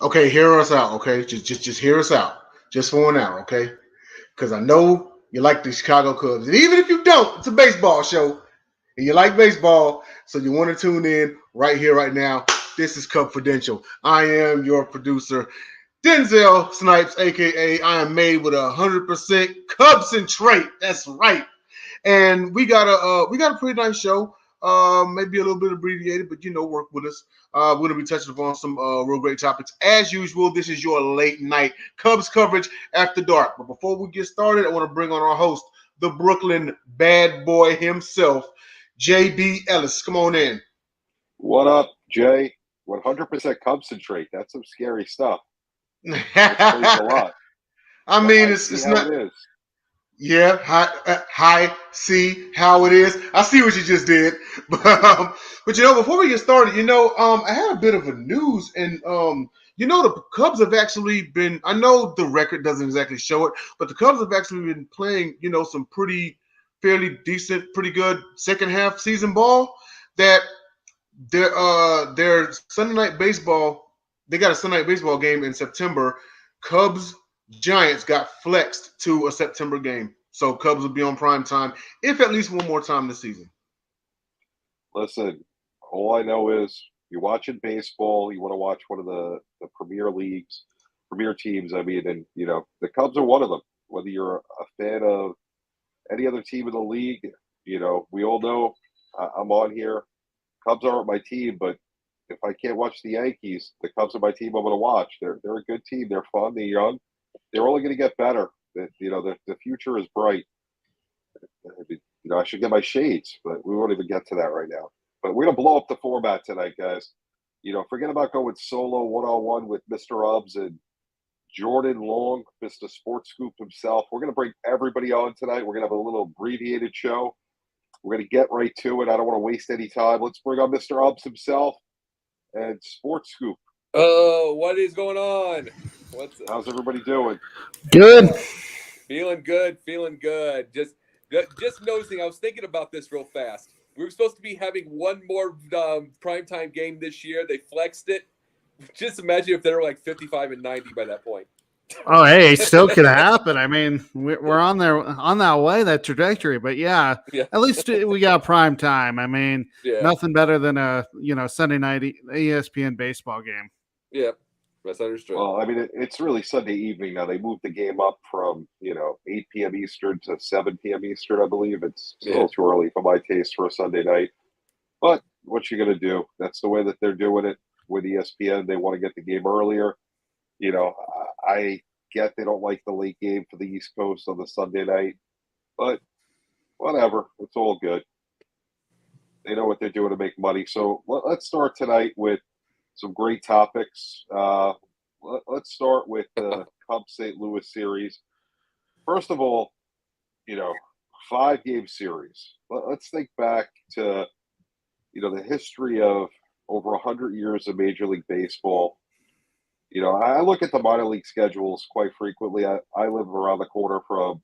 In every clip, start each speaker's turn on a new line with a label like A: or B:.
A: Okay, hear us out. Okay, just hear us out. Just for an hour. Okay, because I know you like the Chicago Cubs, and even if you don't, it's a baseball show, and you like baseball, so you want to tune in right here, right now. This is Cubfidential. I am your producer, Denzel Snipes, aka I am made with 100% Cubs and trait. That's right. And we got a pretty nice show. Maybe a little bit abbreviated, but work with us. We're gonna be touching upon some real great topics as usual. This is your late night Cubs coverage after dark. But before we get started, I want to bring on our host, the Brooklyn bad boy himself, JB Ellis. Come on in.
B: What up, Jay? 100% concentrate. That's some scary stuff. That explains a lot.
A: I
B: But
A: mean,
B: I
A: it's
B: see
A: it's
B: how
A: not.
B: it is.
A: Yeah, hi, see how it is. I see what you just did, but before we get started, I had a bit of a news, and the Cubs have actually been. I know the record doesn't exactly show it, but the Cubs have actually been playing, some fairly decent, pretty good second half season ball. That their Sunday night baseball, they got a Sunday night baseball game in September. Cubs Giants got flexed to a September game. So Cubs will be on prime time, if at least one more time this season.
B: Listen, all I know is you're watching baseball, you want to watch one of the premier leagues, premier teams, I mean, and, the Cubs are one of them. Whether you're a fan of any other team in the league, we all know I'm on here. Cubs aren't my team, but if I can't watch the Yankees, the Cubs are my team I'm going to watch. They're a good team. They're fun. They're young. They're only going to get better. The future is bright. I should get my shades, but we won't even get to that right now. But we're going to blow up the format tonight, guys. Forget about going solo one-on-one with Mr. Ubbs and Jordan Long, Mr. Sports Scoop himself. We're going to bring everybody on tonight. We're going to have a little abbreviated show. We're going to get right to it. I don't want to waste any time. Let's bring on Mr. Ubbs himself and Sports Scoop.
C: Oh, what is going on?
B: How's everybody doing?
D: Good.
C: Feeling good. Just noticing, I was thinking about this real fast. We were supposed to be having one more primetime game this year. They flexed it. Just imagine if they were like 55 and 90 by that point.
D: Oh, hey, it still could happen. I mean, we're on that way, that trajectory. But yeah, at least we got prime time. I mean, nothing better than a Sunday night ESPN baseball game.
C: Yeah, that's understood.
B: Well, I mean, it's really Sunday evening now. They moved the game up from 8 p.m. Eastern to 7 p.m. Eastern, I believe. It's still too early for my taste for a Sunday night. But what you gonna do? That's the way that they're doing it with ESPN. They want to get the game earlier. I get they don't like the late game for the East Coast on the Sunday night, but whatever. It's all good. They know what they're doing to make money. So let's start tonight with some great topics. Let's start with the Cubs St. Louis series. First of all, 5-game series. Let's think back to, the history of over 100 years of Major League Baseball. I look at the minor league schedules quite frequently. I live around the corner from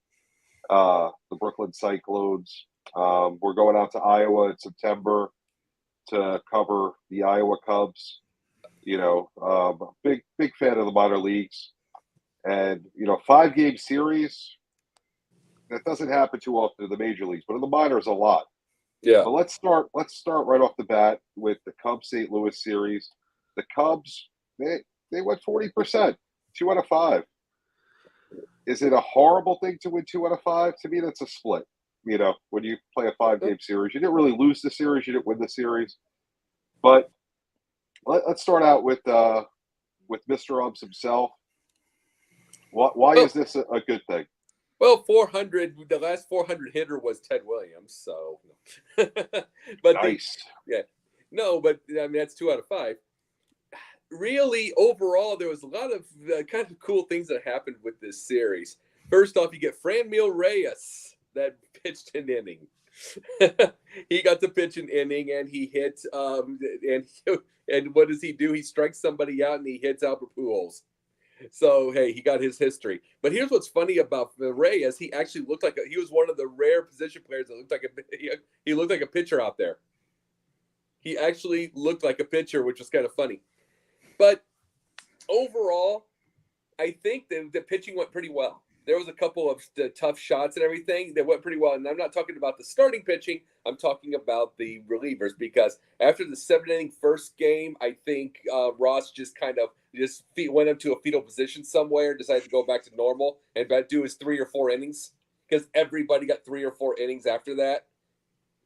B: the Brooklyn Cyclones. We're going out to Iowa in September to cover the Iowa Cubs. Big fan of the minor leagues. And, 5-game series, that doesn't happen too often in the major leagues, but in the minors, a lot.
C: Yeah.
B: But let's start right off the bat with the Cubs St. Louis series. The Cubs, they went 40%, 2 out of 5. Is it a horrible thing to win 2 out of 5? To me, that's a split. When you play a 5-game series, you didn't really lose the series, you didn't win the series. But let's start out with Mr. Ubbs himself. Why is this a good thing?
C: Well, 400. The last 400 hitter was Ted Williams. So, but
B: nice.
C: but I mean that's 2 out of 5. Really, overall, there was a lot of kind of cool things that happened with this series. First off, you get Franmil Reyes that pitched an inning. He got to pitch an inning, and he hit. And what does he do? He strikes somebody out, and he hits Albert Pujols. So hey, he got his history. But here's what's funny about Reyes: he actually looked like he was one of the rare position players that looked like he looked like a pitcher out there. He actually looked like a pitcher, which was kind of funny. But overall, I think the pitching went pretty well. There was a couple of tough shots and everything that went pretty well. And I'm not talking about the starting pitching. I'm talking about the relievers, because after the 7-inning first game, I think Ross just kind of went into a fetal position somewhere, decided to go back to normal and do his 3 or 4 innings, because everybody got 3 or 4 innings after that.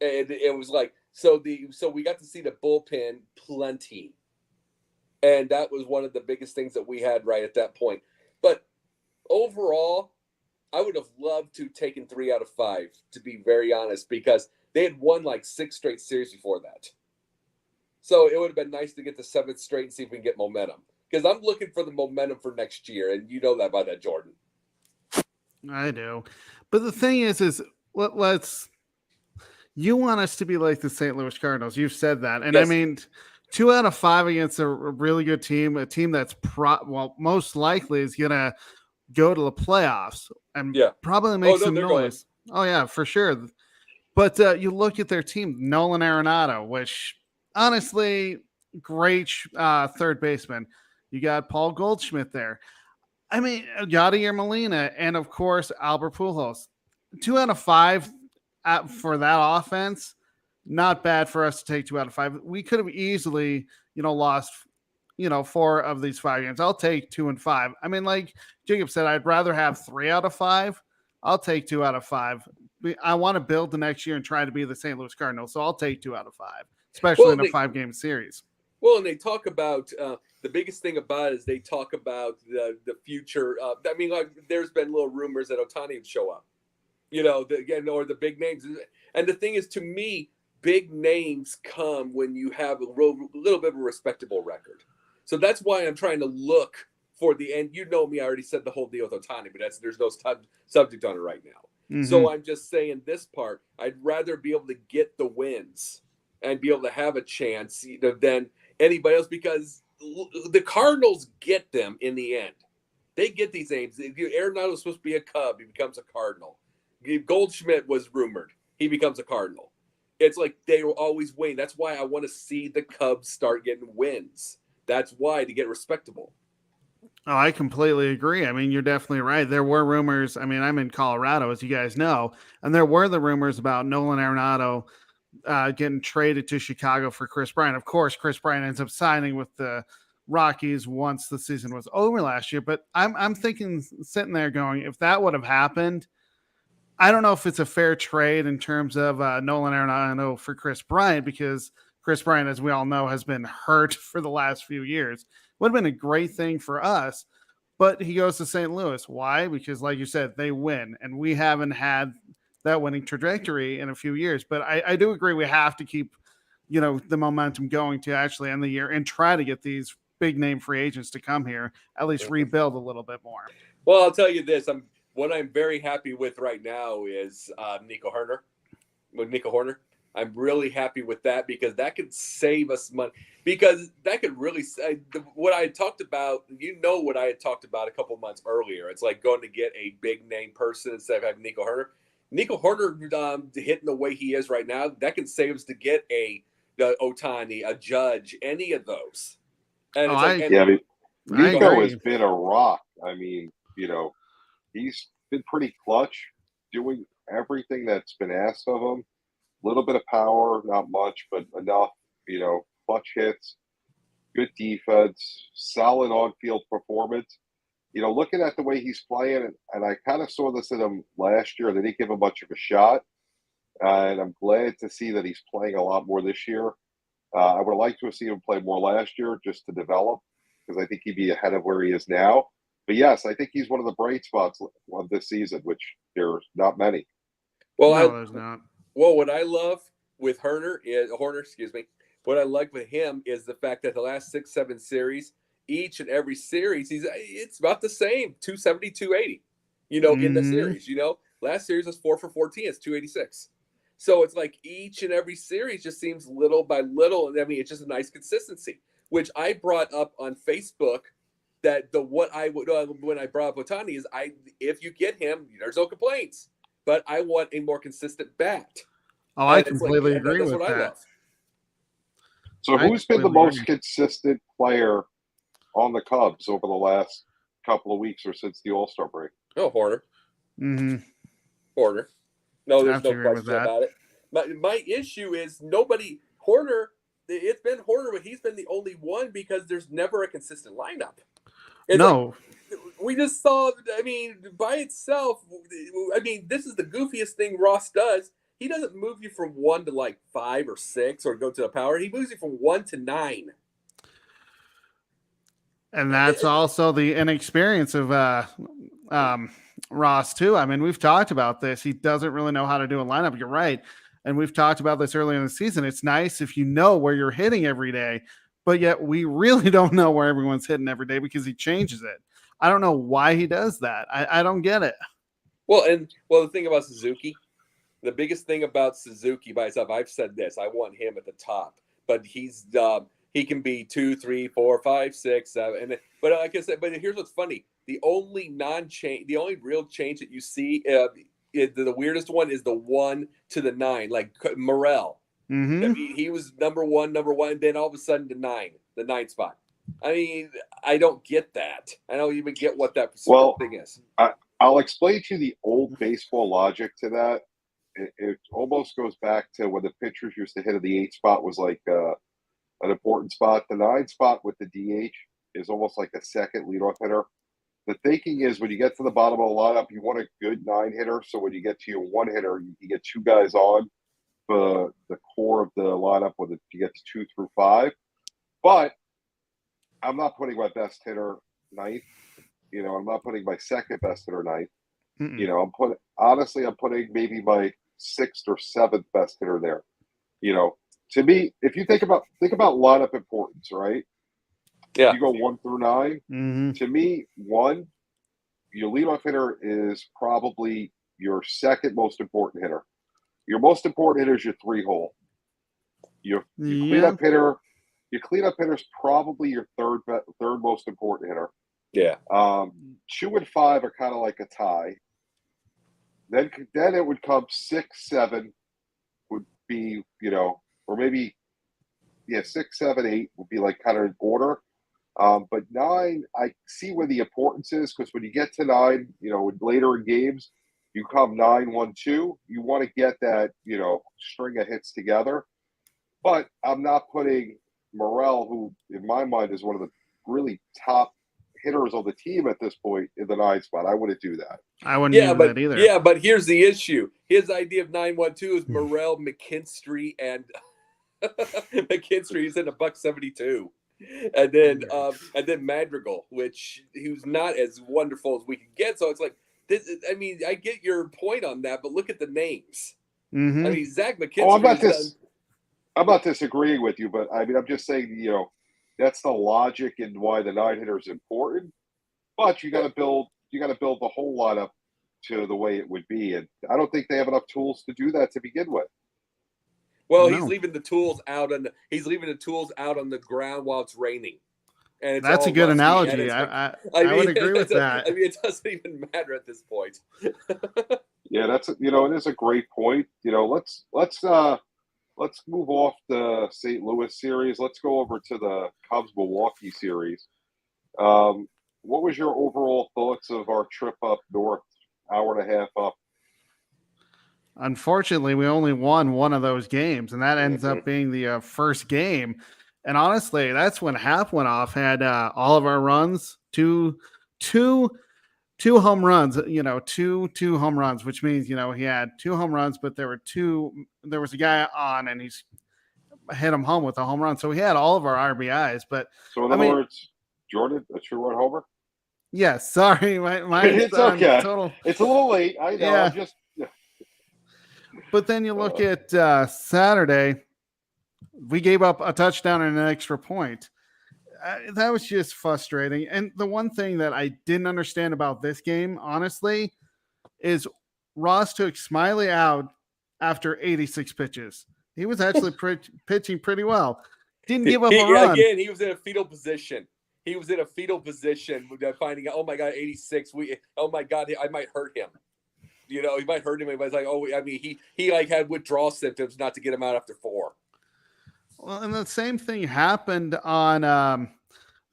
C: And it was like, so we got to see the bullpen plenty. And that was one of the biggest things that we had right at that point. But overall, I would have loved to have taken 3 out of 5, to be very honest, because they had won like 6 straight series before that. So it would have been nice to get the 7th straight and see if we can get momentum, because I'm looking for the momentum for next year. And you know that by that, Jordan.
D: I do. But the thing is let's, you want us to be like the St. Louis Cardinals. You've said that. And yes. I mean, 2 out of 5 against a really good team, a team that's most likely is going to go to the playoffs and probably make some noise. Going. Oh, yeah, for sure. But you look at their team, Nolan Arenado, which honestly, great third baseman. You got Paul Goldschmidt there. I mean, Yadier Molina, and of course, Albert Pujols. 2 out of 5 for that offense. Not bad for us to take 2 out of 5. We could have easily, lost, 4 of these 5 games. I'll take 2 and 5. I mean, like Jacob said, I'd rather have 3 out of 5. I'll take 2 out of 5. I want to build the next year and try to be the St. Louis Cardinals. So I'll take 2 out of 5, especially in a 5-game series.
C: Well, and they talk about the biggest thing about it is they talk about the future. I mean, like, there's been little rumors that Ohtani would show up, or the big names. And the thing is, to me, big names come when you have a little bit of a respectable record. So that's why I'm trying to look for the end. You know me, I already said the whole deal with Ohtani, but there's no subject on it right now. Mm-hmm. So I'm just saying this part, I'd rather be able to get the wins and be able to have a chance than anybody else, because the Cardinals get them in the end. They get these names. Arenado was supposed to be a Cub. He becomes a Cardinal. Goldschmidt was rumored. He becomes a Cardinal. It's like they will always win. That's why I want to see the Cubs start getting wins. That's why, to get respectable.
D: Oh, I completely agree. I mean, you're definitely right. There were rumors. I mean, I'm in Colorado, as you guys know, and there were the rumors about Nolan Arenado getting traded to Chicago for Chris Bryant. Of course, Chris Bryant ends up signing with the Rockies once the season was over last year. But I'm thinking, sitting there going, if that would have happened, I don't know if it's a fair trade in terms of Nolan Arenado for Chris Bryant, because Chris Bryant, as we all know, has been hurt for the last few years. Would have been a great thing for us, but he goes to St. Louis. Why? Because, like you said, they win, and we haven't had that winning trajectory in a few years. But I do agree we have to keep, the momentum going to actually end the year and try to get these big name free agents to come here, at least rebuild a little bit more.
C: Well, I'll tell you this. What I'm very happy with right now is Nico Hoerner. I'm really happy with that, because that could save us money. Because that could really say what I had talked about. What I had talked about a couple months earlier. It's like going to get a big name person instead of having Nico Hoerner. Nico Hoerner hitting the way he is right now, that can save us to get a Ohtani, a Judge, any of those. And
B: Nico has been a rock. I mean, he's been pretty clutch, doing everything that's been asked of him. A little bit of power, not much, but enough. Clutch hits, good defense, solid on-field performance. Looking at the way he's playing, and I kind of saw this in him last year. They didn't give him much of a shot, and I'm glad to see that he's playing a lot more this year. I would like to have seen him play more last year just to develop, because I think he'd be ahead of where he is now. But yes, I think he's one of the bright spots of this season, which there's not many.
C: Well,
D: there's not.
C: Well, what I love with Hoerner, what I like with him is the fact that the last 6-7 series, each and every series, it's about the same, 270, 280, in the series, Last series was 4 for 14, it's 286. So it's like each and every series just seems little by little. I mean, it's just a nice consistency, which I brought up on Facebook. That when I brought up Ohtani is if you get him, there's no complaints, but I want a more consistent bat.
D: Oh, I completely agree with that.
B: So who's been the most consistent player on the Cubs over the last couple of weeks or since the All-Star break?
C: Oh, Horner.
D: Mm-hmm.
C: Horner. No, there's no
D: agree with
C: question about it. My issue is Horner. It's been Horner, but he's been the only one because there's never a consistent lineup. It's
D: No.
C: We just saw, I mean, by itself, I mean, this is the goofiest thing Ross does. He doesn't move you from 1 to like 5 or 6 or go to a power. He moves you from 1 to 9.
D: And that's also the inexperience of Ross, too. I mean, we've talked about this. He doesn't really know how to do a lineup. You're right. And we've talked about this earlier in the season. It's nice if you know where you're hitting every day, but yet we really don't know where everyone's hitting every day because he changes it. I don't know why he does that. I don't get it.
C: Well, the thing about Suzuki, the biggest thing about Suzuki by itself, I've said this, I want him at the top, but he can be 2, 3, 4, 5, 6, 7. But like I said, but here's what's funny: the only real change that you see, the weirdest one is the 1 to the 9, like Morel.
D: Mm-hmm.
C: I mean, he was number one, and then all of a sudden the 9 spot. I mean, I don't get that. I don't even get what that thing is.
B: I'll explain to you the old baseball logic to that. It almost goes back to when the pitchers used to hit at the 8 spot was like an important spot. The 9 spot with the DH is almost like a second leadoff hitter. The thinking is when you get to the bottom of the lineup, you want a good 9 hitter. So when you get to your 1 hitter, you get 2 guys on the core of the lineup when you get to 2 through 5. But I'm not putting my best hitter 9th. You know, I'm not putting my second best hitter 9th.
D: Mm-mm.
B: You know, I'm putting maybe my 6th or 7th best hitter there. You know, to me, if you think about lineup importance, right?
C: Yeah.
B: You go 1 through 9.
D: Mm-hmm.
B: To me, 1, your leadoff hitter is probably your second most important hitter. Your most important hitter is your 3-hole. Your cleanup hitter. Your cleanup hitter is probably your third most important hitter.
C: Yeah.
B: 2 and 5 are kind of like a tie. Then it would come 6, 7 would be, you know, or maybe 6, 7, 8 would be like kind of in order. But 9, I see where the importance is because when you get to 9, you know, later in games, you come 9, 1, 2. You want to get that, you know, string of hits together. But I'm not putting Morel, who in my mind is one of the really top hitters on the team at this point, in the 9 spot. I wouldn't do that.
D: I wouldn't do that either.
C: Yeah, but here's the issue. His idea of 9-1-2 is Morel, McKinstry, and McKinstry's in $1.72. And then Madrigal, which he was not as wonderful as we could get. So it's like this. I mean, I get your point on that, but look at the names.
D: Mm-hmm.
C: I mean, Zach McKinstry.
B: I'm not disagreeing with you, but I mean, I'm just saying, you know, that's the logic and why the 9 hitter is important. But you got to build the whole lineup to the way it would be, and I don't think they have enough tools to do that to begin with.
C: Well, he's leaving the tools out on the ground while it's raining. And
D: that's a good analogy. I would agree with that.
C: I mean, it doesn't even matter at this point.
B: Yeah, it is a great point. You know, let's move off the St. Louis series. Let's go over to the Cubs-Milwaukee series. What was your overall thoughts of our trip up north, hour and a half up?
D: Unfortunately, we only won one of those games, and that ends up being the first game. And honestly, that's when half went off. Had all of our runs, two home runs. You know, two home runs, which means, you know, he had 2 home runs, but there was a guy on, and he's hit him home with a home run. So he had all of our RBIs. But
B: so in other words, Jordan, a 2-run homer.
D: Yes, sorry, my
B: it's okay. It's a little late. I know.
D: Yeah.
B: I'm just.
D: But then you look at Saturday, we gave up a touchdown and an extra point. That was just frustrating. And the one thing that I didn't understand about this game, honestly, is Ross took Smiley out after 86 pitches. He was actually pitching pretty well. Didn't give up a run.
C: Again, he was in a fetal position. Finding out, oh my God, 86. Oh my God, I might hurt him. You know, he might hurt him. But it's like, oh, I mean, he like had withdrawal symptoms not to get him out after 4.
D: Well, and the same thing happened on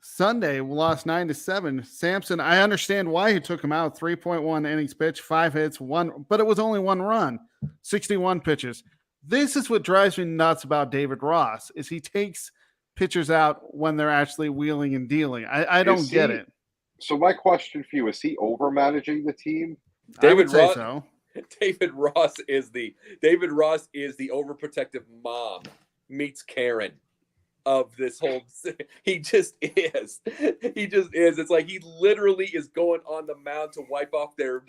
D: Sunday, we lost 9-7. Sampson, I understand why he took him out. 3.1 innings pitch, 5 hits, but it was only 1 run, 61 pitches. This is what drives me nuts about David Ross, is he takes pitchers out when they're actually wheeling and dealing. I don't get it.
B: So my question for you, is he over managing the team?
C: David Ross,
D: so.
C: David Ross is the overprotective mom meets Karen of this whole. He just is. It's like he literally is going on the mound to wipe off their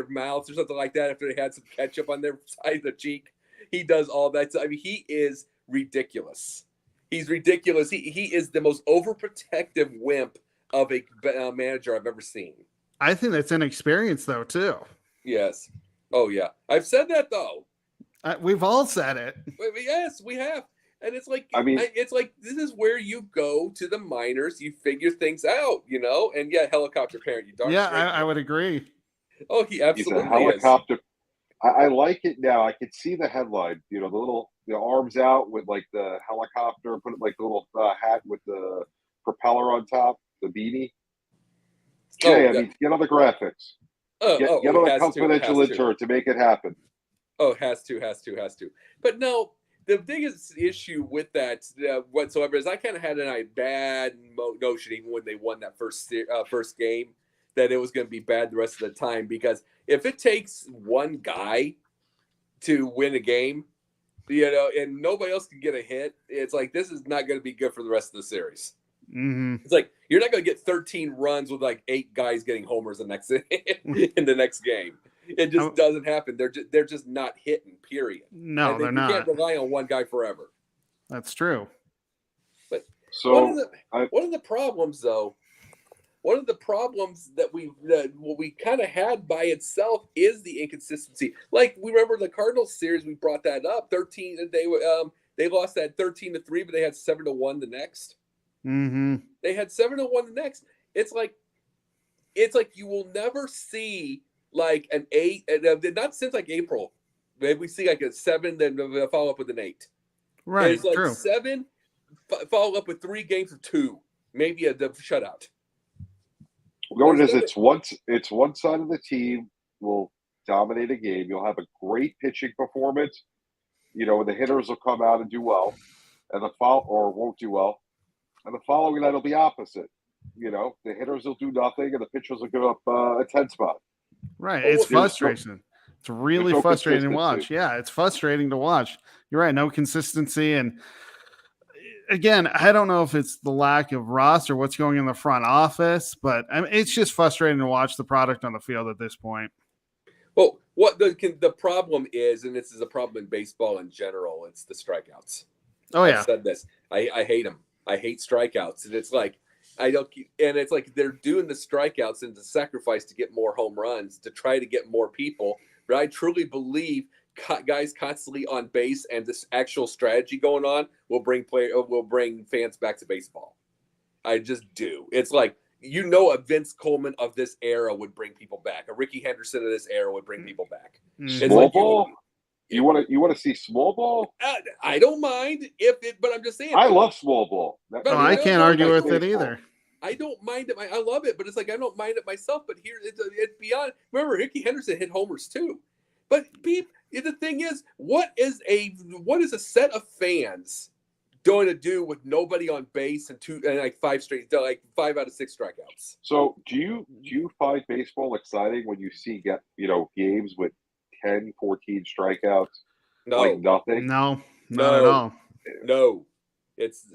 C: mouths or something like that after they had some ketchup on their side of the cheek. He does all that. I mean, he is ridiculous. He's ridiculous. He is the most overprotective wimp of a manager I've ever seen.
D: I think that's inexperience, though, too.
C: Yes. Oh, yeah. I've said that, though.
D: We've all said it.
C: Yes, we have. And it's like,
B: it's
C: like this is where you go to the minors, you figure things out, you know. And yeah, helicopter parent, you darn.
D: Yeah, I would agree.
C: Oh, he absolutely
B: He's a helicopter. Is. I like it now. I can see the headline. You know, the arms out with like the helicopter, put it like the little hat with the propeller on top, the beanie. Jay, I mean, get on the graphics. Get on a confidential intern to make it happen.
C: Oh, has to. But no, the biggest issue with that whatsoever is I kind of had a bad notion even when they won that first game that it was going to be bad the rest of the time, because if it takes one guy to win a game, you know, and nobody else can get a hit, it's like this is not going to be good for the rest of the series.
D: Mm-hmm.
C: It's like you're not going to get 13 runs with like 8 guys getting homers in the next game. It just doesn't happen. They're just not hitting. Period.
D: No, they're not.
C: You can't rely on one guy forever.
D: That's true.
C: But one of the problems, though, one of the problems that we kind of had by itself is the inconsistency. Like we remember the Cardinals series, we brought that up. 13, they lost that 13-3, but they had 7-1 the next.
D: Mm-hmm.
C: They had 7-1 the next. It's like you will never see like an 8, not since like April. Maybe we see like a 7, then follow up with an 8.
D: Right,
C: it's like
D: true.
C: 7, follow up with 3 games of 2, maybe a shutout.
B: What it is, it's one side of the team will dominate a game. You'll have a great pitching performance. You know, the hitters will come out and do well, and or won't do well. And the following night will be opposite. You know, the hitters will do nothing, and the pitchers will give up a 10 spot.
D: Right. It's frustration. It's really frustrating to watch. Yeah, it's frustrating to watch. You're right. No consistency. And again, I don't know if it's the lack of Ross or what's going in the front office, but I mean, it's just frustrating to watch the product on the field at this point.
C: Well, what the problem is, and this is a problem in baseball in general, it's the strikeouts.
D: Oh, yeah.
C: I've said this. I hate them. I hate strikeouts. And it's like, it's like they're doing the strikeouts and the sacrifice to get more home runs to try to get more people. But I truly believe guys constantly on base and this actual strategy going on will bring fans back to baseball. I just do. It's like, you know, a Vince Coleman of this era would bring people back. A Ricky Henderson of this era would bring people back.
B: Small ball? You want to see small ball?
C: I don't mind but I'm just saying.
B: I love small ball.
D: I can't argue with it either.
C: I don't mind it. I love it, but it's like I don't mind it myself. But here it's beyond. Remember, Ricky Henderson hit homers too. But the thing is, what is a set of fans going to do with nobody on base and 5 out of 6 strikeouts?
B: So do you find baseball exciting when you see games with 10, 14 strikeouts?
C: No,
B: like nothing.
D: No, not at all.
C: No, it's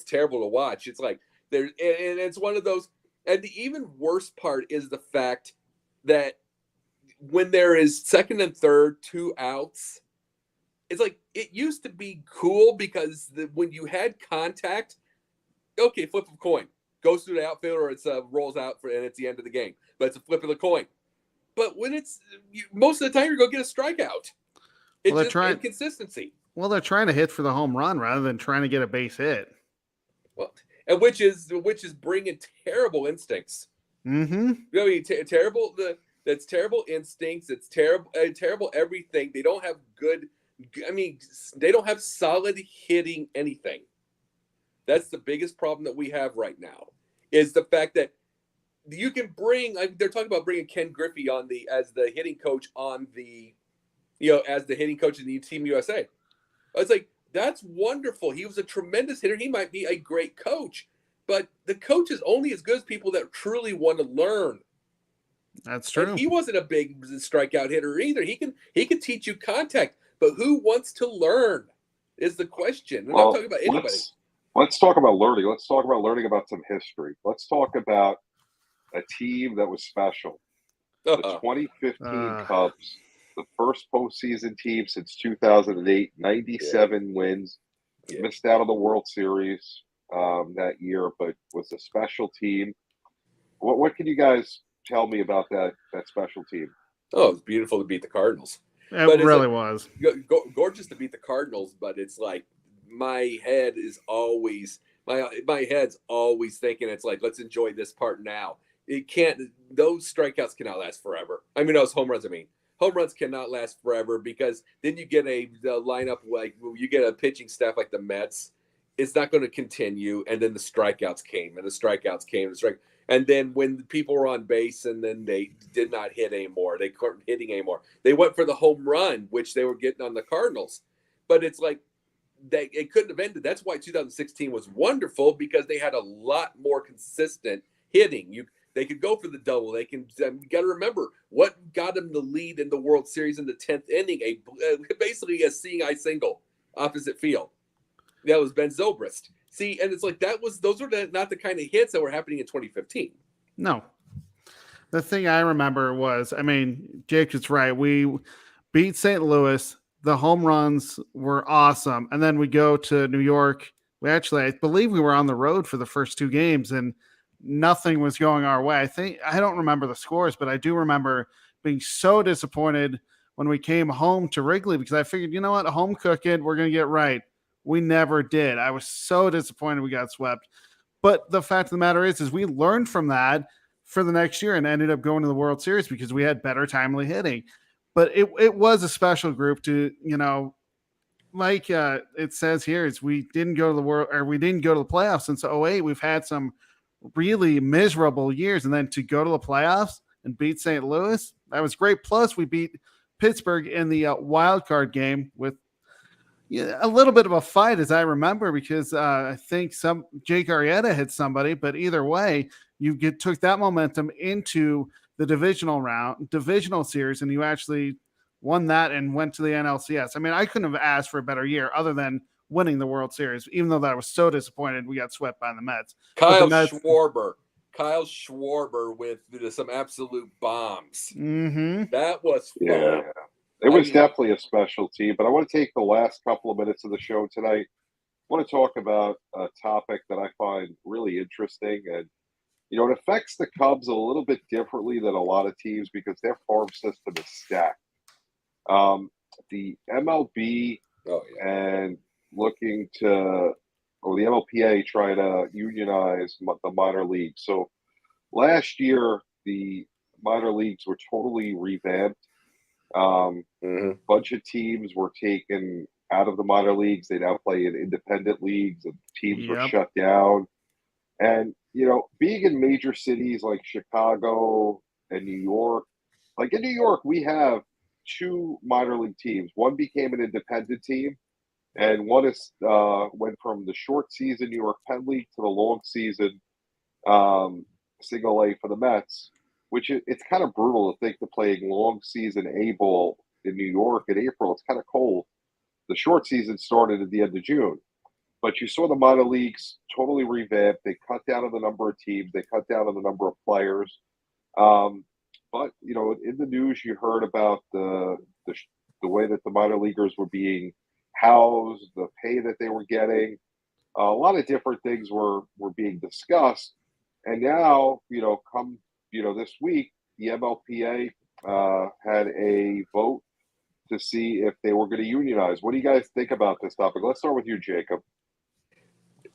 C: terrible to watch. It's like and it's one of those. And the even worse part is the fact that when there is second and third, 2 outs, it's like it used to be cool because when you had contact, okay, flip of a coin, goes through the outfielder, or it's rolls out and it's the end of the game. But it's a flip of the coin. But when most of the time you're going to get a strikeout. It's just inconsistency.
D: Well, they're trying to hit for the home run rather than trying to get a base hit.
C: Well, and which is bringing terrible instincts.
D: Mm-hmm.
C: I mean, terrible. That's terrible instincts. It's terrible everything. They don't have good. I mean, they don't have solid hitting anything. That's the biggest problem that we have right now, is the fact that you can bring. They're talking about bringing Ken Griffey as the hitting coach on the, as the hitting coach of the Team USA. I was like, that's wonderful. He was a tremendous hitter. He might be a great coach, but the coach is only as good as people that truly want to learn.
D: That's true.
C: And he wasn't a big strikeout hitter either. He can teach you contact, but who wants to learn is the question. I'm not talking about anybody.
B: Let's talk about learning. Let's talk about learning about some history. Let's talk about a team that was special. The 2015 Cubs, the first postseason team since 2008, 97 wins. Missed out on the World Series that year, but was a special team. What can you guys tell me about that special team?
C: Oh, it was beautiful to beat the Cardinals.
D: It really was
C: gorgeous to beat the Cardinals, but it's like my head is always my head's always thinking it's like, let's enjoy this part now. It can't; those strikeouts cannot last forever. I mean, those home runs. Home runs cannot last forever, because then you get the lineup, like you get a pitching staff like the Mets. It's not going to continue, and then the strikeouts came, and then when the people were on base, and then they did not hit anymore. They weren't hitting anymore. They went for the home run, which they were getting on the Cardinals, but it's like it couldn't have ended. That's why 2016 was wonderful, because they had a lot more consistent hitting. They could go for the double. They can. You got to remember what got them the lead in the World Series in the 10th inning. Basically a seeing eye single opposite field. That was Ben Zobrist. See, and it's like those were not the kind of hits that were happening in 2015.
D: No. The thing I remember was, Jake is right. We beat St. Louis. The home runs were awesome. And then we go to New York. I believe we were on the road for the first two games, and nothing was going our way. I don't remember the scores, but I do remember being so disappointed when we came home to Wrigley, because I figured, you know what, home cooking, we're going to get right. We never did. I was so disappointed we got swept. But the fact of the matter is we learned from that for the next year and ended up going to the World Series because we had better timely hitting. But it was a special group to, like it says here, is we didn't go to the playoffs since 2008. We've had some really miserable years, and then to go to the playoffs and beat St. Louis, that was great. Plus we beat Pittsburgh in the wild card game with a little bit of a fight, as I remember, because I think Jake Arrieta hit somebody, but either way, you took that momentum into the divisional series, and you actually won that and went to the NLCS. I couldn't have asked for a better year other than winning the World Series, even though that I was so disappointed we got swept by the Mets.
C: Kyle Schwarber with some absolute bombs.
D: Mm-hmm.
C: That was fun.
B: Yeah. It was definitely a special team, but I want to take the last couple of minutes of the show tonight. I want to talk about a topic that I find really interesting, and it affects the Cubs a little bit differently than a lot of teams because their farm system is stacked. The MLB and looking to, or the MLPA trying to unionize the minor leagues. So last year, the minor leagues were totally revamped. Bunch of teams were taken out of the minor leagues. They now play in independent leagues, and teams were shut down. And, being in major cities like Chicago and New York, like in New York, we have two minor league teams. One became an independent team, and one went from the short season New York Penn League to the long season Single A for the Mets, which it's kind of brutal to think to playing long season A ball in New York in April. It's kind of cold. The short season started at the end of June. But you saw the minor leagues totally revamped. They cut down on the number of teams. They cut down on the number of players. But, in the news, you heard about the way that the minor leaguers were being housed, the pay that they were getting. A lot of different things were being discussed. And now, come this week, the MLPA had a vote to see if they were going to unionize. What do you guys think about this topic? Let's start with you, Jacob.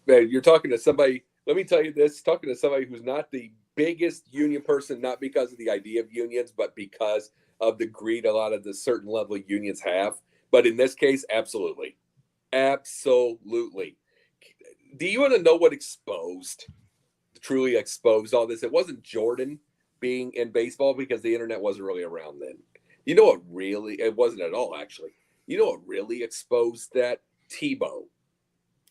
C: Man, you're talking to somebody, let me tell you this, talking to somebody who's not the biggest union person, not because of the idea of unions, but because of the greed a lot of the certain level unions have. But in this case, absolutely. Absolutely. do you want to know what truly exposed all this? It wasn't Jordan being in baseball because the internet wasn't really around then. You know what really, it wasn't at all actually. You know what really exposed that? Tebow.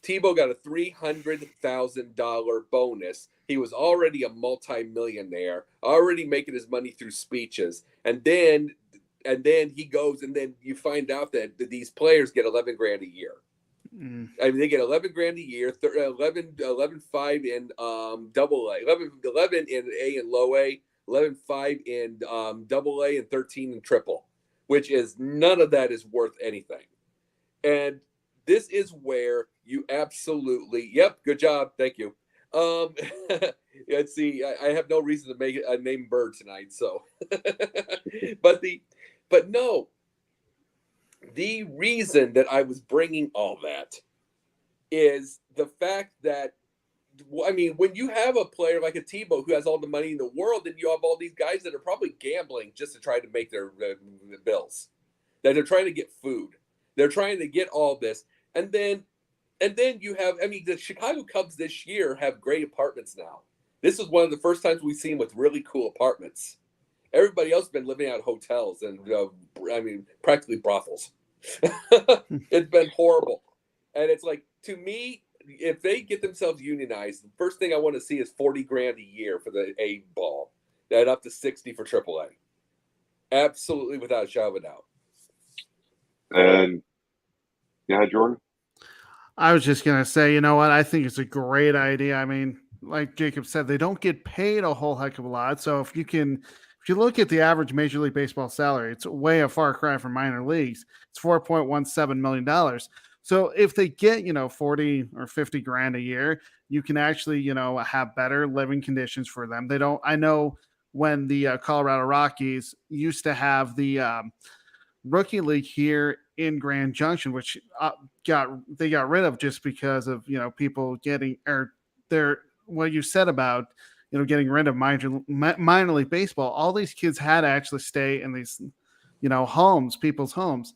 C: Tebow got a $300,000 bonus. He was already a multimillionaire, already making his money through speeches. And then he goes, and then you find out that these players get $11 grand a year. I mean, they get $11 grand a year, 11.5 in double A, 11 in A and low A, 11.5 in double A, and 13 in triple, which is none of that is worth anything. And this is where you absolutely, yep, good job, thank you. Let's see, I have no reason to make it a name bird tonight, so, but no. The reason that I was bringing all that is the fact that, I mean, when you have a player like a Tebow who has all the money in the world, then you have all these guys that are probably gambling just to try to make their bills, that they're trying to get food. They're trying to get all this. And then you have, I mean, the Chicago Cubs this year have great apartments now. This is one of the first times we've seen with really cool apartments. Everybody else has been living out of hotels and, I mean, practically brothels. It's been horrible. And it's like, to me, if they get themselves unionized, the first thing I want to see is 40 grand a year for the A ball, and up to 60 for AAA. Absolutely, without a shadow of a doubt.
B: And yeah, Jordan?
D: I was just going to say, you know what? I think it's a great idea. I mean, like Jacob said, they don't get paid a whole heck of a lot. So if you look at the average Major League Baseball salary, it's way a far cry from minor leagues. It's $4.17 million. So if they get, 40 or 50 grand a year, you can actually, have better living conditions for them. I know when the Colorado Rockies used to have the rookie league here in Grand Junction, which they got rid of just because of, people getting, or what you said about, getting rid of minor league baseball. All these kids had to actually stay in these, homes, people's homes.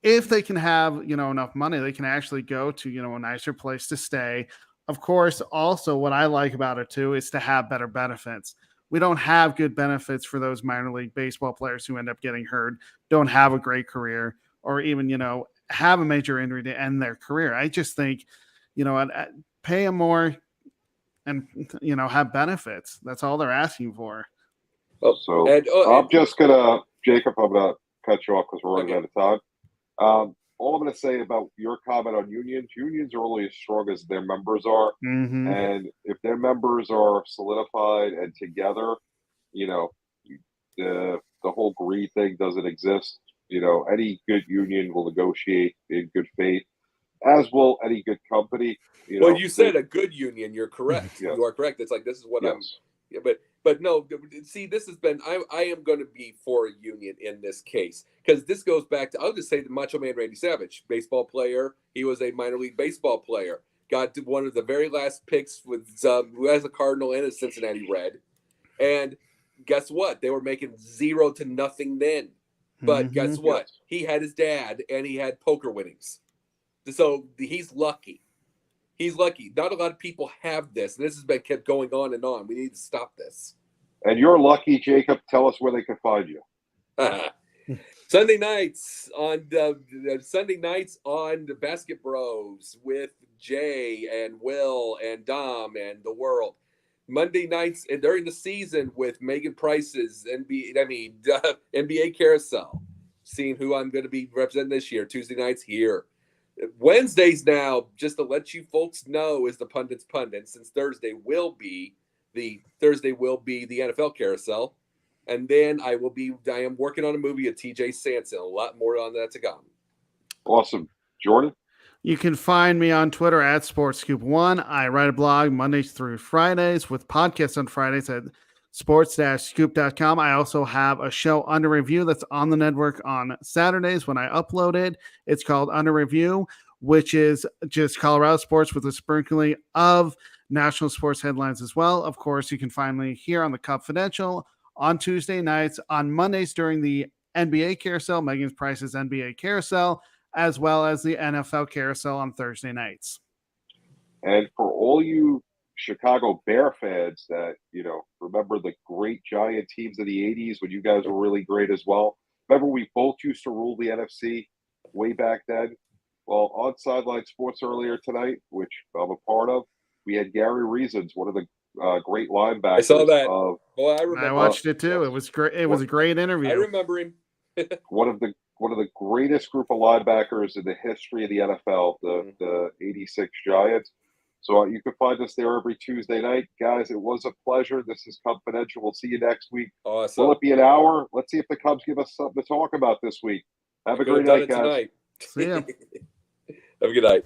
D: If they can have, enough money, they can actually go to, a nicer place to stay. Of course, also what I like about it too is to have better benefits. We don't have good benefits for those minor league baseball players who end up getting hurt, don't have a great career, or even, have a major injury to end their career. I just think, pay them more, and have benefits. That's all they're asking for.
B: I'm just gonna, Jacob, I'm gonna cut you off because we're running out of time. All I'm gonna say about your comment on unions are only as strong as their members are.
D: Mm-hmm.
B: And if their members are solidified and together, the whole greed thing doesn't exist. Any good union will negotiate in good faith, as will any good company.
C: You said a good union. You're correct.
B: Yes.
C: You are correct. It's like, this is what
B: yes.
C: but no, see, this has been, I am going to be for a union in this case, because this goes back to, I'll just say the Macho Man Randy Savage, baseball player. He was a minor league baseball player, got to one of the very last picks who has a Cardinal and a Cincinnati Red. And guess what? They were making 0 to nothing then. But guess what?
B: Yes.
C: He had his dad and he had poker winnings. So he's lucky. He's lucky. Not a lot of people have this. And this has been kept going on and on. We need to stop this.
B: And you're lucky, Jacob. Tell us where they can find you.
C: Sunday nights on the Basket Bros with Jay and Will and Dom and the world. Monday nights and during the season with Megan Price's NBA Carousel. Seeing who I'm going to be representing this year. Tuesday nights here. Wednesdays now, just to let you folks know, is the Pundits Pundit, since Thursday will be the NFL Carousel. And then I am working on a movie of TJ Sanson. A lot more on that to come.
B: Awesome. Jordan?
D: You can find me on Twitter at SportsScoop1. I write a blog Mondays through Fridays with podcasts on Fridays at sports-scoop.com. I also have a show Under Review that's on the network on Saturdays when I upload it. It's called Under Review, which is just Colorado sports with a sprinkling of national sports headlines as well. Of course, you can find me here on the Cubfidential on Tuesday nights, on Mondays during the NBA Carousel, Megan Price's NBA Carousel, as well as the NFL Carousel on Thursday nights.
B: And for all you Chicago Bear fans that, remember the great Giant teams of the 80s when you guys were really great as well. Remember we both used to rule the NFC way back then? Well, on Sideline Sports earlier tonight, which I'm a part of, we had Gary Reasons, one of the great linebackers.
C: I saw that.
D: I remember. I watched it too. It was great. It was a great interview.
C: I remember him.
B: one of the greatest group of linebackers in the history of the NFL, the 86 Giants. So you can find us there every Tuesday night. Guys, it was a pleasure. This is Cubfidential. We'll see you next week.
C: Awesome.
B: Will it be an hour? Let's see if the Cubs give us something to talk about this week. Have a great night, guys.
D: See ya.
C: Have a good night.